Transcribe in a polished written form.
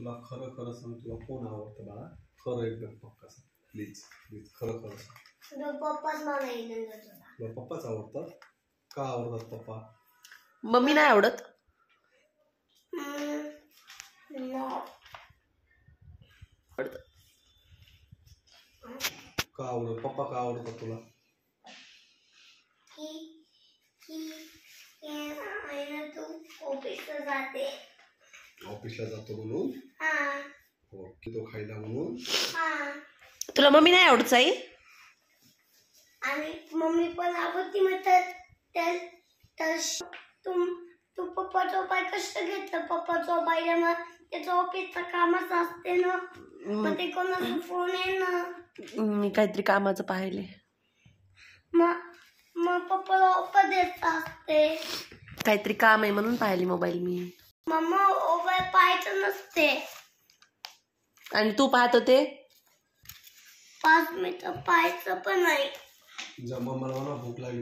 तुला खरं खरं सांग, तुला कोण आवडतं बाळा? खरं एकदम पक्का सांग प्लीज प्लीज, खरं खरं सांग. पप्पाच मला येईल तुला पप्पाच आवडतात? का आवडतात पप्पा? मम्मी नाही आवडत. का आवडत पप्पा? का आवडतात तुला? ऑफिसला जातो म्हणून? ओके. तो खायला म्हणून? तुला मम्मी नाही आवडत आई? आणि मम्मी पण आवडती तू पप्पाचा पाय कष्ट घेतलं. पप्पाचा पायला मग त्याचं ऑफिसचं कामच असते ना, मग ते कोणाचा फोन आहे ना, मी काहीतरी कामाचं पाहिले. मग पप्पाला ऑफर देत असते. काहीतरी काम आहे म्हणून पाहिली मोबाईल मी. मम्मा मोबाईल पाहायचं नसते. आणि तू पाहत होते? 5 मिनिटं पाहायचं पण नाही. जेव्हा मला भूक लागली